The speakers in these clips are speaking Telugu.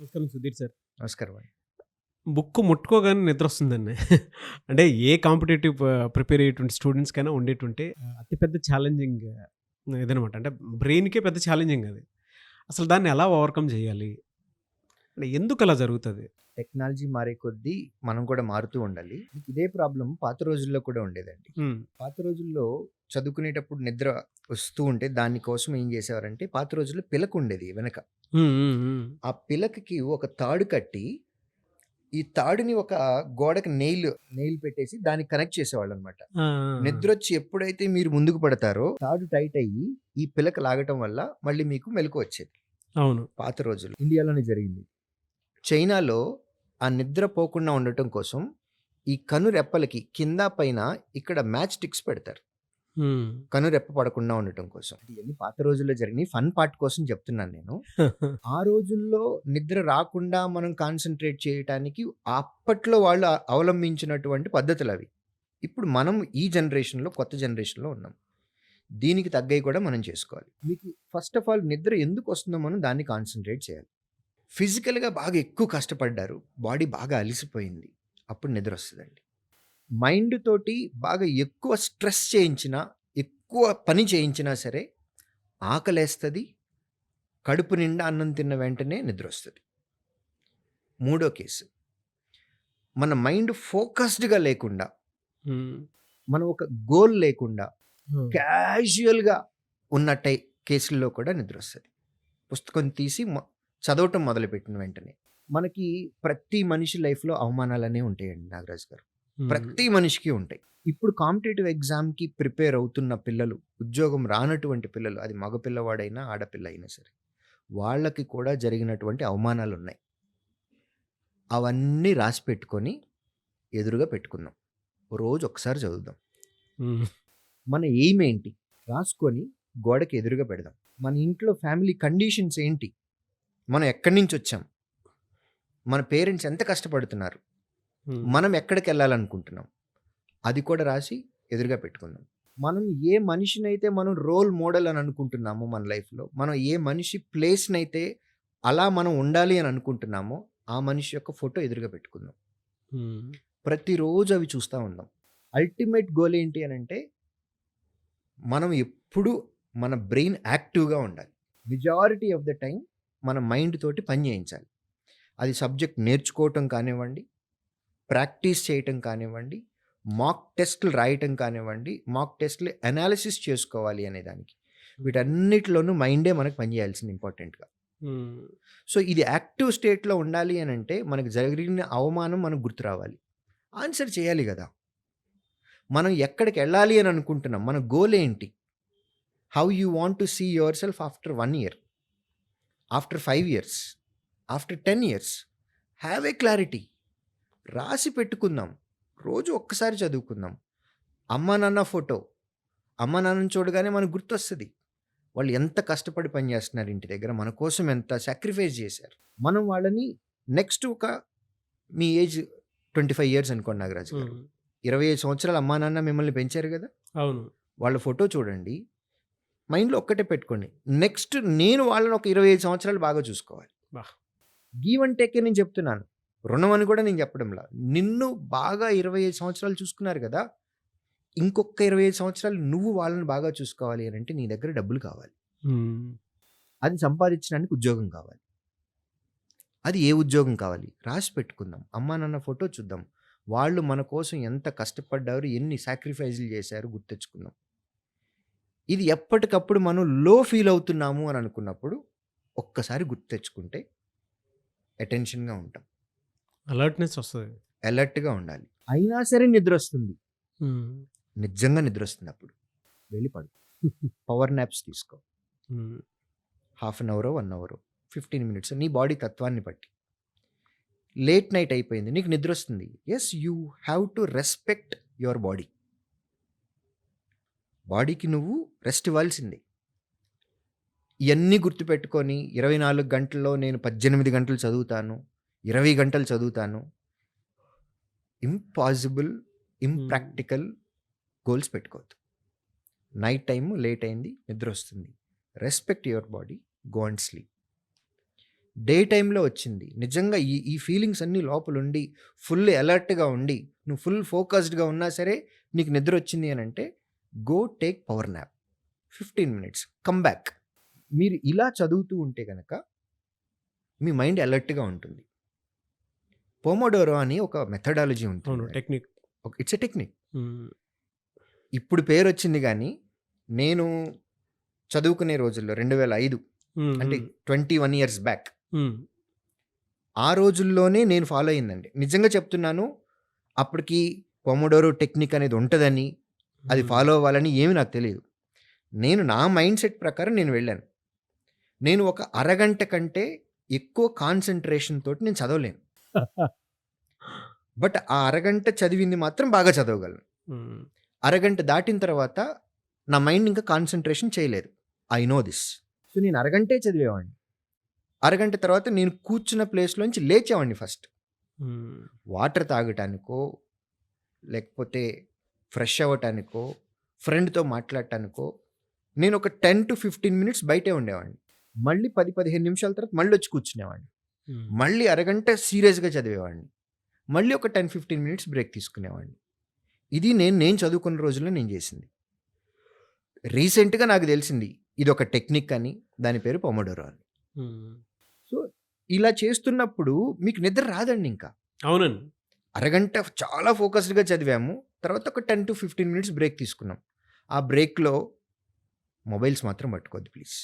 నమస్కారం సుధీర్ సార్. నమస్కారం అండి. బుక్ ముట్టుకోగానే నిద్రొస్తుందండి. అంటే ఏ కాంపిటేటివ్ ప్రిపేర్ అయ్యేటువంటి స్టూడెంట్స్‌కైనా ఉండేటువంటి అతి పెద్ద ఛాలెంజింగ్ ఇదనమాట. అంటే బ్రెయిన్‌కే పెద్ద ఛాలెంజింగ్ అది. అసలు దాన్ని ఎలా ఓవర్‌కమ్ చేయాలి? అంటే ఎందుకలా జరుగుతది? టెక్నాలజీ మారే కొద్దీ మనం కూడా మారుతూ ఉండాలి. ఇదే ప్రాబ్లమ్ పాత రోజుల్లో కూడా ఉండేదండి. హ్మ్. పాత రోజుల్లో చదువుకునేటప్పుడు నిద్ర వస్తూ ఉంటే దాని కోసం ఏం చేసేవారంటే పాత రోజుల్లో పిలక ఉండేది వెనక. హ్మ్. హ్మ్. హ్మ్. ఆ పిలకకి ఒక తాడు కట్టి, ఈ తాడుని ఒక గోడకి నెయిల్ పెట్టేసి దానికి కనెక్ట్ చేసేవాళ్ళనమాట. ఆ! ఆ! ఆ! నిద్రొచ్చి ఎప్పుడైతే మీరు ముందుకు పడతారో తాడు టైట్ అయ్యి ఈ పిలక లాగటం వల్ల మళ్ళీ మీకు మెలకువ వచ్చేది. అవును. పాత రోజుల్లో ఇండియాలోనే జరిగింది. చైనాలో ఆ నిద్ర పోకుండా ఉండటం కోసం ఈ కనురెప్పలకి కింద పైన ఇక్కడ మ్యాచ్ స్టిక్స్ పెడతారు. హ్మ్. కనురెప్ప పడకుండా ఉండటం కోసం. ఇయన్నీ పాత రోజుల్లో జరిగినయి. ఫన్ పార్ట్ కోసం చెప్తున్నాను నేను. ఆ రోజుల్లో నిద్ర రాకుండా మనం కాన్సంట్రేట్ చేయటానికి అప్పట్లో వాళ్ళు అవలంబించినటువంటి పద్ధతులవి. ఇప్పుడు మనం ఈ జనరేషన్‌లో కొత్త జనరేషన్‌లో ఉన్నాం. దీనికి తగ్గయి కూడా మనం చేసుకోవాలి. మీకు ఫస్ట్ ఆఫ్ ఆల్ నిద్ర ఎందుకొస్తుందో మనం దాన్ని కాన్సంట్రేట్ చేయాలి. ఫిజికల్‌గా బాగా ఎక్కువ కష్టపడ్డారు. బాడీ బాగా అలిసిపోయింది. అప్పుడు నిద్రొస్తదండి. మైండ్ తోటి బాగా ఎక్కువ స్ట్రెస్ చేయించినా, ఎక్కువ పని చేయించినా సరే ఆకలేస్తది. కడుపు నిండా అన్నం తిన్న వెంటనే నిద్రొస్తది. మూడో కేసు. మన మైండ్ ఫోకస్డ్‌గా లేకుండా, హ్మ్. మనం ఒక గోల్ లేకుండా హ్మ్. క్యాజుయల్‌గా ఉన్న కేసుల్లో కూడా నిద్రొస్తది. పుస్తకం తీసి చదవటం మొదలుపెట్టిన వెంటనే. మనకి ప్రతి మనిషి లైఫ్‌లో అవమానాలనేవి ఉంటాయండి నాగరాజు గారు. హ్మ్. ప్రతి మనిషికి ఉంటాయి. ఇప్పుడు కాంపిటీటివ్ ఎగ్జామ్‌కి ప్రిపేర్ అవుతున్న పిల్లలు, ఉద్యోగం రానటువంటి పిల్లలు, అది మగ పిల్లవాడైనా, ఆడపిల్ల అయినా సరే, వాళ్ళకి కూడా జరిగినటువంటి అవమానాలున్నాయి. అవన్నీ రాసి పెట్టుకొని ఎదురుగా పెట్టుకుందాం. రోజు ఒకసారి చదువుదాం. హ్మ్. మన ఎయిమ్ ఏంటి? రాసుకొని గోడకి ఎదురుగా పెడదాం. మన ఇంట్లో ఫ్యామిలీ కండిషన్స్ ఏంటి? మనం ఎక్కడి నుంచొచ్చాం? మన పేరెంట్స్ ఎంత కష్టపడుతున్నారు? హ్మ్. మనం ఎక్కడికెళ్ళాలనుకుంటున్నాం? అది కూడా రాసి ఎదురుగా పెట్టుకుందాం. మనం ఏ మనిషినైతే మనం రోల్ మోడల్ అని అనుకుంటున్నామో మన లైఫ్‌లో, మనం ఏ మనిషి ప్లేస్‌నైతే అలా మనం ఉండాలి అని అనుకుంటున్నామో, ఆ మనిషి యొక్క ఫోటో ఎదురుగా పెట్టుకుందాం. హ్మ్. ప్రతిరోజు అవి చూస్తా ఉందాం. అల్టిమేట్ గోల్ ఏంటి అనంటే, మనం ఎప్పుడూ మన బ్రెయిన్ యాక్టివ్‌గా ఉండాలి. మెజారిటీ ఆఫ్ ద టైమ్ మన మైండ్ తోటి పని చేయించాలి. అది సబ్జెక్ట్ నేర్చుకోవటం కానివ్వండి, ప్రాక్టీస్ చేయటం కానివ్వండి, మాక్ టెస్ట్‌లు రాయటం కానివ్వండి, మాక్ టెస్ట్‌లు అనాలిసిస్ చేసుకోవాలి అనే దానికి. వీటన్నిటిలోనూ మైండే మనకు పని చేయాల్సింది ఇంపార్టెంట్‌గా. హ్మ్. సో, ఇది యాక్టివ్ స్టేట్‌లో ఉండాలి అనంటే మనకు జరిగిన అవమానం మనకు గుర్తు రావాలి. ఆన్సర్ చేయాలి గదా! మనం ఎక్కడికెళ్ళాలి అని అనుకుంటున్నాం? మన గోల్ ఏంటి? How you want to see yourself after 1 year, after 5 years, after 10 years. Have a clarity. రాసి పెట్టుకుందాం. రోజు ఒక్కసారి చదువుకుందాం. అమ్మా, నాన్న ఫోటో. అమ్మా, నాన్నని చూడగానే మనకు గుర్తొస్తది. వాళ్ళు ఎంత కష్టపడి పని చేస్తున్నారు ఇంటి దగ్గర. మన కోసం ఎంత సాక్రిఫైస్ చేశారు. మనం వాళ్ళని నెక్స్ట్ మీ ఏజ్ 25 ఇయర్స్ అనుకోండి నాగరాజు గారు. హ్మ్. 25 సంవత్సరాలు అమ్మా, నాన్న మిమ్మల్ని పెంచారు గదా! అవును. వాళ్ళ ఫోటో చూడండి. మైండ్‌లో ఒక్కటే పెట్టుకోండి. నెక్స్ట్ నేను వాళ్ళని ఒక 25 సంవత్సరాలు బాగా చూసుకోవాలి. అబ్బా! గివ్ అండ్ టేకే నేను చెప్తున్నాను. రుణం అని కూడా నేను చెప్పడంలా. నిన్ను బాగా 25 సంవత్సరాలు చూసుకున్నారు గదా! ఇంకొక 25 సంవత్సరాలు నువ్వు వాళ్ళని బాగా చూసుకోవాలి అనంటే నీ దగ్గర డబ్బులు కావాలి. హ్మ్. అది సంపాదించడానికి ఉద్యోగం కావాలి. అది ఏ ఉద్యోగం కావాలి? రాసి పెట్టుకుందాం. అమ్మా, నాన్న ఫోటో చూద్దాం. వాళ్ళు మన కోసం ఎంత కష్టపడ్డారు, ఎన్ని సాక్రిఫైస్‌లు చేశారు గుర్తెచ్చుకుందాం. ఇది ఎప్పటికప్పుడు మనం లో ఫీల్ అవుతున్నాము అని అనుకున్నప్పుడు ఒక్కసారి గుర్తు తెచ్చుకుంటే అటెన్షన్‌గా ఉంటాం. అలర్ట్‌నెస్ వస్తది. అలర్ట్‌గా ఉండాలి. అయినా సరే నిద్రొస్తుంది. హ్మ్. నిజంగా నిద్రొస్తుందప్పుడు. వెళ్ళి పడుకో. పవర్ నాప్స్ తీసుకో. హ్మ్. హాఫ్ అన్ అవరో, 1 అవరో, 15 మినిట్స్ నీ బాడీ తత్వాన్ని బట్టి. లేట్ నైట్ అయిపోయింది. నీకు నిద్రొస్తుంది. Yes, you have to respect your body. బాడీకి నువ్వు రెస్ట్ ఇవ్వాల్సిందే. ఇయన్నీ గుర్తుపెట్టుకొని 24 గంటల్లో నేను 18 గంటలు చదువుతాను, 20 గంటలు చదువుతాను. Impossible, hmm. ఇంప్రాక్టికల్ గోల్స్ పెట్టుకోవద్దు. నైట్ టైమ్ లేట్ అయింది, నిద్రొస్తుంది. Respect your body, go and sleep. Day టైంలో వచ్చింది. నిజంగా ఈ ఫీలింగ్స్ అన్నీ లోపలుండి, ఫుల్ అలర్ట్‌గా ఉండి, నువ్వు ఫుల్ ఫోకస్డ్‌గా ఉన్నా సరే, నీకు నిద్రొచ్చింది అనంటే, go take power nap. 15 minutes. Come back. మీరు ఇలా చదువుతూ ఉంటే గనక, మీ మైండ్ అలర్ట్‌గా ఉంటుంది. పోమోడోరో అని ఒక మెథడాలజీ అవును. ఉంటుంది. టెక్నిక్. It's a technique. హ్మ్. ఇప్పుడు పేరొచ్చింది గానీ, నేను చదువుకునే రోజుల్లో 2005 హ్మ్. అంటే హ్మ్. 21 ఇయర్స్ బ్యాక్. హ్మ్. ఆ రోజుల్లోనే నేను ఫాలో అయిందండి. నిజంగా చెప్తున్నాను. అప్పటికి పొమోడోరో టెక్నిక్ అనేది ఉంటదని, అది హ్మ్. ఫాలో అవ్వాలని ఏమి నాకు తెలీదు. నేను నా మైండ్ సెట్ ప్రకారం నేను వెళ్ళాను. నేను ఒక అరగంట కంటే ఎక్కువ కాన్సంట్రేషన్ తోటి నేను చదవలేను. బట్ ఆ అరగంట చదివింది మాత్రం బాగా చదవగలను. హ్మ్. అరగంట దాటిన తర్వాత నా మైండ్ ఇంకా కాన్సంట్రేషన్ చేయలేదు. I know this. సో, నేను అరగంటే చదివేవాడిని. అరగంట తర్వాత నేను కూర్చున్న ప్లేస్‌లోంచి లేచేవాడిని ఫస్ట్. హ్మ్. వాటర్ తాగటానికో, లేకపోతే ఫ్రెష్ అవ్వటానికో, ఫ్రెండ్‌తో మాట్లాడటానికో, నేనొక 10-15 మినిట్స్ బయటే ఉండేవాడిని. మళ్ళీ 10-15 నిమిషాల తర్వాత మళ్ళొచ్చి కూర్చునేవాడిని. హ్మ్. మళ్ళీ అరగంట సీరియస్‌గా చదివేవాడిని. మళ్ళీ ఒక 10-15 మినిట్స్ బ్రేక్ తీసుకునేవాడిని. ఇది నేను చదువుకున్న రోజుల్లో నేను చేసింది. రీసెంట్‌గా నాకు తెలిసింది. ఇదొక టెక్నిక్ అని. దాని పేరు పొమోడోరో అని. హ్మ్. సో, ఇలా చేస్తున్నప్పుడు మీకు నిద్ర రాదండి ఇంకా. అవునండి. అరగంట చాలా ఫోకస్డ్‌గా చదివాము. తర్వాత ఒక 10-15 మినిట్స్ బ్రేక్ తీసుకున్నాం. ఆ బ్రేక్‌లో మొబైల్స్ మాత్రం పట్టుకోవద్దు ప్లీజ్.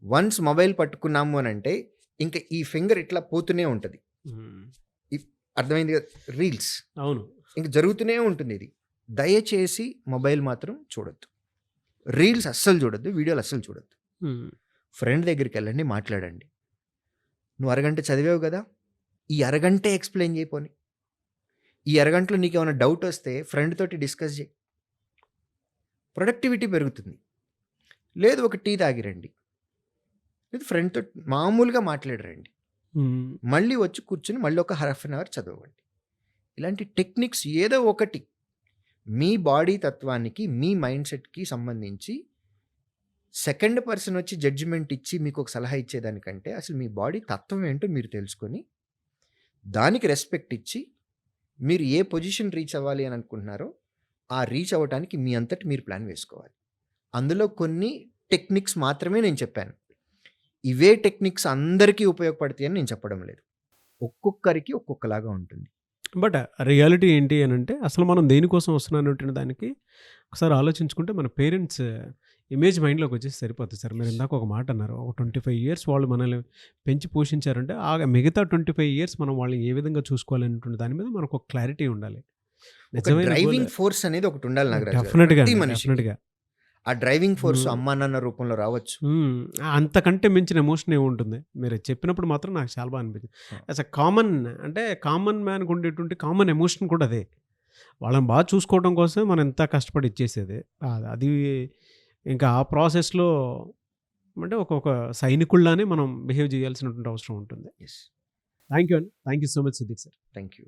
వన్స్ మొబైల్ పట్టుకున్నాము అనంటే, ఇంక ఈ ఫింగర్ ఇట్లా పోతూనే ఉంటది. హ్మ్. ఇప్ అర్థమైంది కదా! రీల్స్. అవును. ఇంక జరుగుతూనే ఉంటుంది ఇది. దయచేసి మొబైల్ మాత్రం చూడొద్దు. రీల్స్ అస్సలు చూడొద్దు. వీడియోలు అస్సలు చూడొద్దు. హ్మ్. ఫ్రెండ్ దగ్గరికెళ్ళండి మాట్లాడండి. నువ్వు అరగంట చదివావు గదా! ఈ అరగంటే ఎక్స్‌ప్లెయిన్ చేయి పోనీ. ఈ అరగంటలో నీకేమైనా డౌట్ వస్తే ఫ్రెండ్ తోటి డిస్కస్ చేయి. ప్రొడక్టివిటీ పెరుగుతుంది. లేదు ఒక టీ తాగిరండి. లేదు ఫ్రెండ్‌తో మామూలుగా మాట్లాడిరండి. హ్మ్. మళ్ళీ వచ్చి కూర్చొని మళ్ళీ ఒక హాఫ్ అన్ అవర్ చదవండి. ఇలాంటి టెక్నిక్స్ ఏదో ఒకటి మీ బాడీ తత్వానికి, మీ మైండ్ సెట్‌కి సంబంధించి సెకండ్ పర్సన్ వచ్చి జడ్జిమెంట్ ఇచ్చి మీకు ఒక సలహా ఇచ్చేదానికంటే అసలు మీ బాడీ తత్వం ఏంటో మీరు తెలుసుకొని, దానికి రెస్పెక్ట్ ఇచ్చి, మీరు ఏ పొజిషన్ రీచ్ అవ్వాలి అని అనుకుంటున్నారో, ఆ రీచ్ అవ్వటానికి మీ అంతట మీరు ప్లాన్ వేసుకోవాలి. అందులో కొన్ని టెక్నిక్స్ మాత్రమే నేను చెప్పాను. ఇవే టెక్నిక్స్ అందరికీ ఉపయోగపడతాయని నేను చెప్పడం లేదు. ఒక్కొక్కరికి ఒక్కొక్కలాగా ఉంటుంది. బట్ రియాలిటీ ఏంటి అనంటే, అసలు మనం దేనికోసం వస్తున్నానంటున్న దానికి ఒకసారి ఆలోచించుకుంటే మన పేరెంట్స్ ఇమేజ్ మైండ్‌లోకి వచ్చేసి సరిపోతుంది సార్. మీరు ఇందాక ఒక మాట అన్నారు. ఒక 25 ఇయర్స్ వాళ్ళు మనల్ని పెంచి పోషించారంటే, ఆ మిగతా 25 ఇయర్స్ మనం వాళ్ళని ఏ విధంగా చూసుకోవాలనేటువంటి దాని మీద మనకు ఒక క్లారిటీ ఉండాలి. ఒక నిజమైన గోల్ డ్రైవింగ్ ఫోర్స్ అనేది ఒకటి ఉండాలి నాగరాజు గారు. డెఫినిట్‌గా ప్రతి అండి. మనిషికి. డెఫినిట్‌గా. ఆ డ్రైవింగ్ ఫోర్స్ హ్మ్. అమ్మా, నాన్న రూపంలో రావచ్చు. హ్మ్. అంతకంటే మించిన ఎమోషన్ ఏముంటుంది? మీరు చెప్పినప్పుడు మాత్రం నాకు చాలా బా అనిపించింది. హ్మ్. యాస్ ఎ కామన్ అంటే కామన్ మ్యాన్‌కి ఉండేటువంటి కామన్ ఎమోషన్ కూడా అదే. వాళ్ళని బాగా చూసుకోవడం కోసమే మనం ఇంత కష్టపడి ఇచ్చేసేది. అది ఇంకా ఆ ప్రాసెస్‌లో అంటే ఒక సైనికుల్లానే మనం బిహేవ్ చేయాల్సినటువంటి అవసరం ఉంటుంది. యెస్. థాంక్ యూ అండి. Thank you so much Sudheer sir. Thank you.